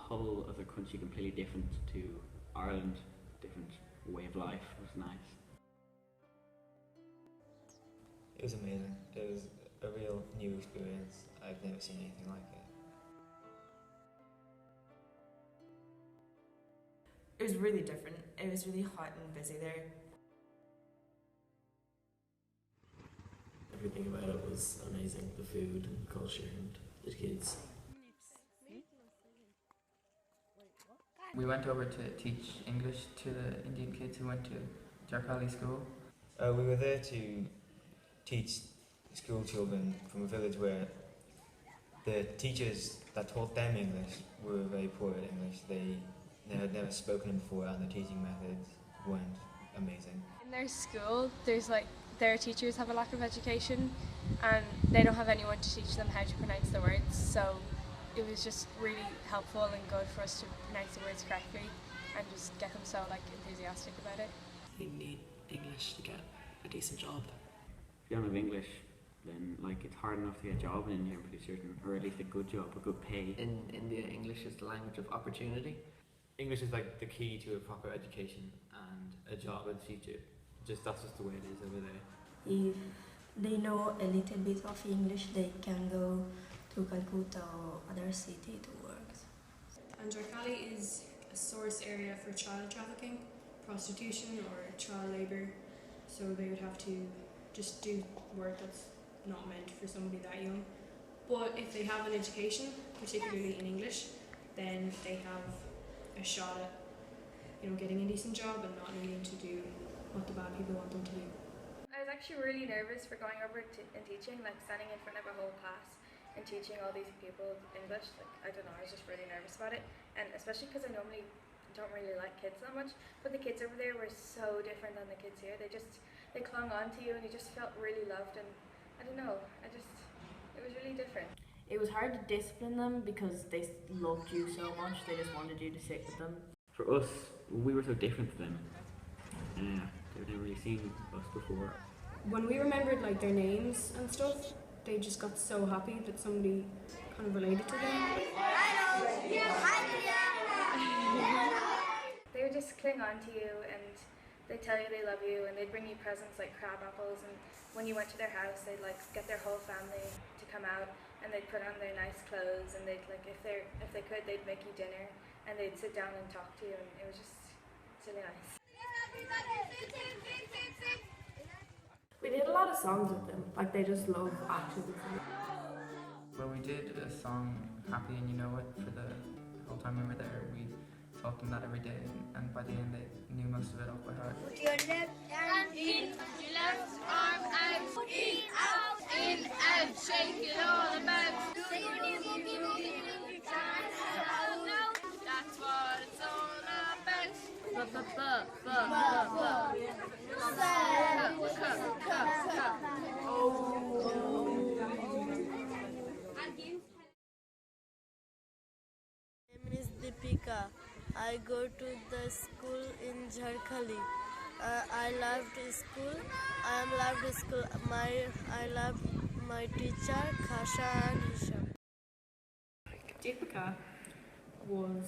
whole other country completely different to Ireland, different way of life, was nice. It was amazing. It was a real new experience. I've never seen anything like it. It was really different. It was really hot and busy there. Everything about it was amazing. The food and culture and the kids. We went over to teach English to the Indian kids who went to Jarkali school. We were there to teach school children from a village where the teachers that taught them English were very poor at English. They had never spoken before, and the teaching methods weren't amazing. In their school, their teachers have a lack of education, and they don't have anyone to teach them how to pronounce the words. So it was just really helpful and good for us to pronounce the words correctly and just get them so enthusiastic about it. You need English to get a decent job. If you don't have English, then it's hard enough to get a job in India, I'm pretty certain, or at least a good job, a good pay. In India, English is the language of opportunity. English is the key to a proper education and a job in the future. That's just the way it is over there. If they know a little bit of English, they can go to Calcutta or other city to work. And Jarkali is a source area for child trafficking, prostitution or child labour, so they would have to just do work that's not meant for somebody that young. But if they have an education, particularly in English, then they have a shot at getting a decent job and not needing to do what the bad people want them to do. I was actually really nervous for going over and teaching, standing in front of a whole class and teaching all these people English. I don't know, I was just really nervous about it, and especially because I normally don't really like kids that much, but the kids over there were so different than the kids here. They clung on to you and you just felt really loved, and I don't know, it was really different. It was hard to discipline them because they loved you so much, they just wanted you to sit with them. For us, we were so different to them. They've never really seen us before. When we remembered their names and stuff, they just got so happy that somebody kind of related to them. They would just cling on to you and they'd tell you they love you, and they'd bring you presents like crab apples, and when you went to their house they'd get their whole family to come out and they'd put on their nice clothes, and they'd if they could they'd make you dinner and they'd sit down and talk to you, and it was just really nice. We did a lot of songs with them, they just love actions. Well, we did a song, Happy and You Know It, for the whole time we were there. We taught them that every day, and by the end they knew most of it off by heart. Put your left hand in, your left arm out, in, out, shake it all about. That's what it's all about. My name is Deepika. I go to the school in Jarkali. I loved school. I loved school. I loved my teacher, Khasha and Hisham. Deepika was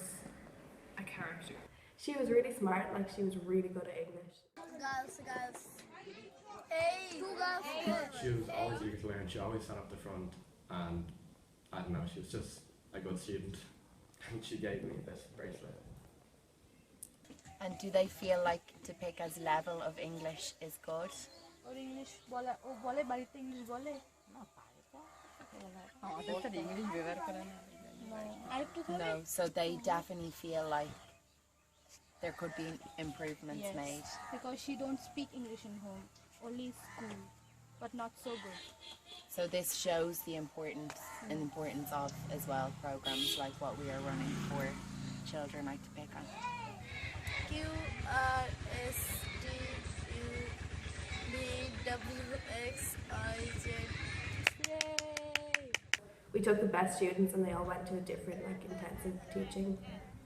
a character. She was really smart, she was really good at English. Girls. Hey, two girls. She was always eager to learn. She always sat up the front, and I don't know, she was just a good student. And she gave me this bracelet. And do they feel like Deepika's level of English is good? Or English, bole barite English bole. No, so they definitely feel like there could be improvements made. Because she don't speak English in home, only school, but not so good. So this shows the importance of as well programs like what we are running for children like Deepika. QRSTUBWXIZ. We took the best students and they all went to a different intensive teaching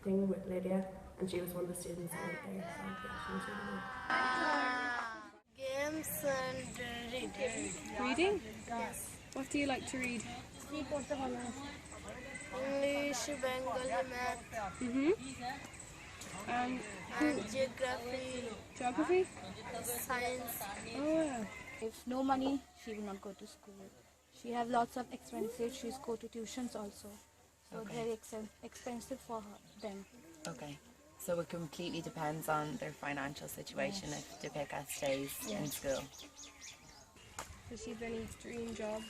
thing with Lydia, and she was one of the students that went there, so yeah, she was really good. Games and reading. Reading? Yes. What do you like to read? English, Bengali, math, And and geography, geography? science. Oh, yeah. If no money, she will not go to school. She have lots of expenses. She's go to tuitions also. So Okay. very expensive for her, them. Okay. So it completely depends on their financial situation if Deepika stays in school. Does she have any dream job?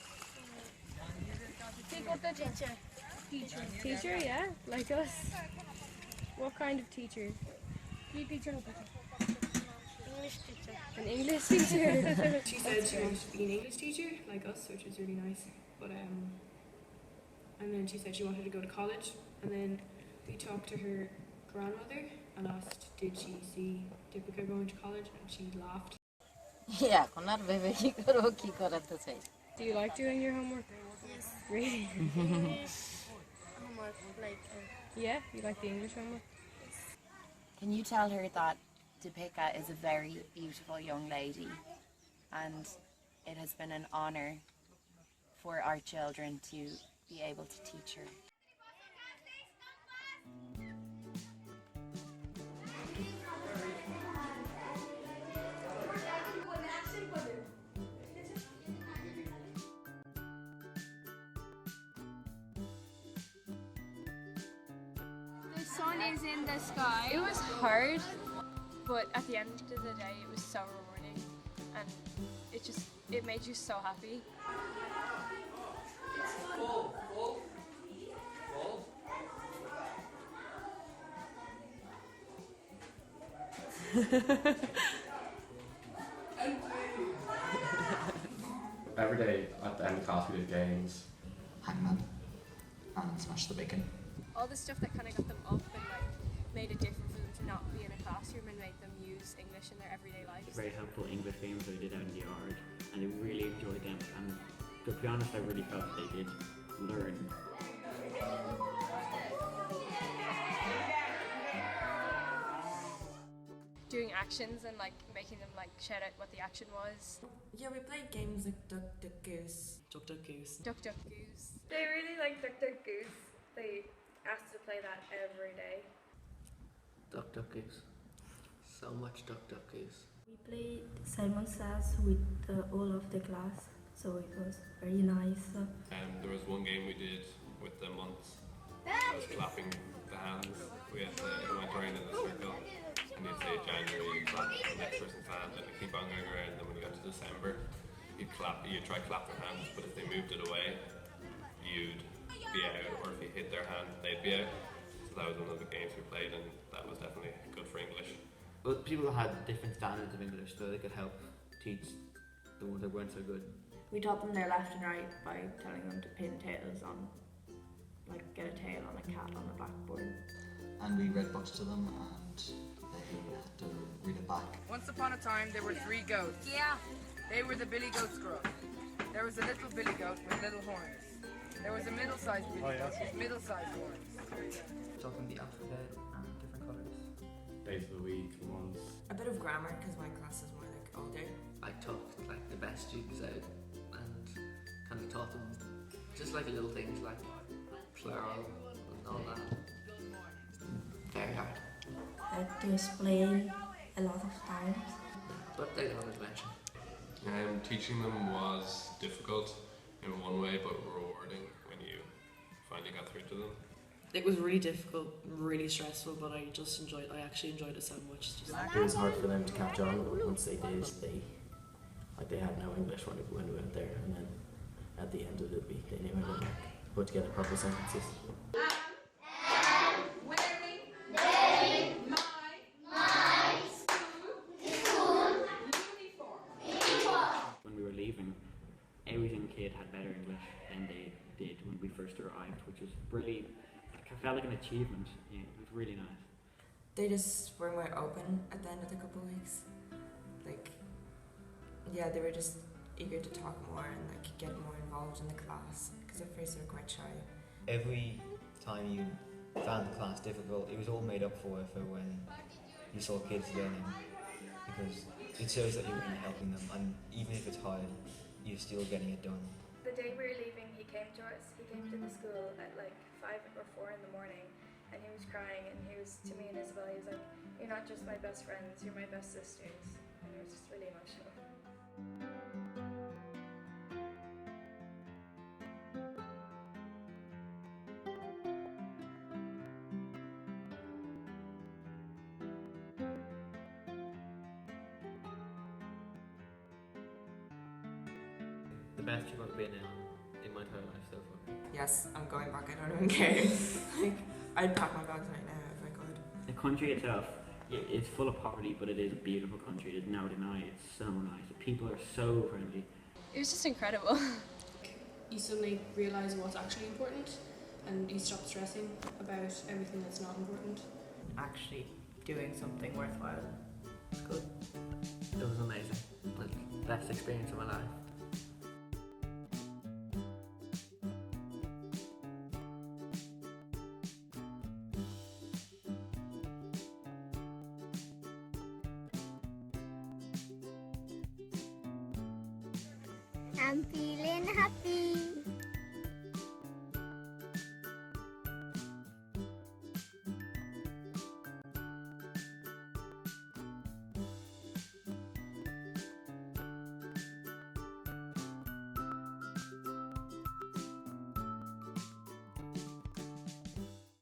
Teacher. Teacher, yeah? Like us? What kind of teacher? English teacher. An English teacher? She said she wanted to be an English teacher, like us, which was really nice. But and then she said she wanted to go to college, and then we talked to her grandmother and asked did she see Deepika going to college, and she laughed. Yeah, konar bebe ki karo ki korate chai. Do you like doing your homework? Yes. Really? English homework, like. Yeah, you like the English homework? Can you tell her that Deepika is a very beautiful young lady and it has been an honour for our children to be able to teach her? The sun is in the sky. It was hard, but at the end of the day, it was so rewarding, and it made you so happy. Every day at the end of class we did games. Hangman and Smash the Bacon. All the stuff that kind of got them up and like made it different for them to not be in a classroom and make them use English in their everyday lives. Very helpful English games that we did out in the yard, and I really enjoyed them. And to be honest, I really felt that they did learn. Doing actions and like making them like shout out what the action was. Yeah, we played games like Duck Duck Goose. Duck Duck Goose. Duck Duck Goose. They really like Duck Duck Goose. They asked to play that every day. Duck Duck Goose. So much Duck Duck Goose. We played Simon Says with all of the class, so it was very nice. There was one game we did with the months. I was clapping the hands. We went around in a circle, and you'd say January, you clap the next person's hand, and you keep on going around. And then when you got to December, you'd try to clap their hands, but if they moved it away, you'd be out, or if you hit their hand, they'd be out. So that was one of the games we played, and that was definitely good for English. But people had different standards of English, so they could help teach the ones that weren't so good. We taught them their left and right by telling them to pin tails on, like get a tail on a cat on a blackboard. And we read books to them and they had to read it back. Once upon a time there were 3 goats. Yeah. They were the billy goat scrub. There was a little billy goat with little horns. There was a middle-sized billy goat with middle-sized horns. Taught them the alphabet and different colours. Days of the week, months. A bit of grammar because my class is more like all day. I took like the best students out and kind of taught them just like little things like plural and all that. Very hard. I had to explain a lot of times. But they don't mention. Teaching them was difficult in one way, but rewarding when you finally got through to them. It was really difficult, really stressful, but I actually enjoyed it so much. It was hard for them to catch on, but once they did, they had no English when we went there, and then at the end of the week they knew how to put together proper sentences. When we were leaving, every single kid had better English than they did when we first arrived, which was really, I felt like an achievement. Yeah, it was really nice. They just were more open at the end of the couple of weeks. Like, yeah, they were just eager to talk more and like get more involved in the class, because at first they were quite shy. Every time you found the class difficult, it was all made up for when you saw kids learning, because it shows that you're really helping them, and even if it's hard, you're still getting it done. The day we were leaving, he came to us. He came to the school at like 5 or 4 in the morning, and he was crying. And he was to me and Isabel. He was like, "You're not just my best friends. You're my best sisters." And it was just really emotional. The best trip I've been in my entire life so far. Yes, I'm going back. I don't even care. Like, I'd pack my bags right now if I could. The country itself, it's full of poverty, but it is a beautiful country. There's no denying it. It's so nice. The people are so friendly. It was just incredible. You suddenly realise what's actually important, and you stop stressing about everything that's not important. Actually doing something worthwhile. It's good. It was amazing. Like, best experience of my life. I'm feeling happy.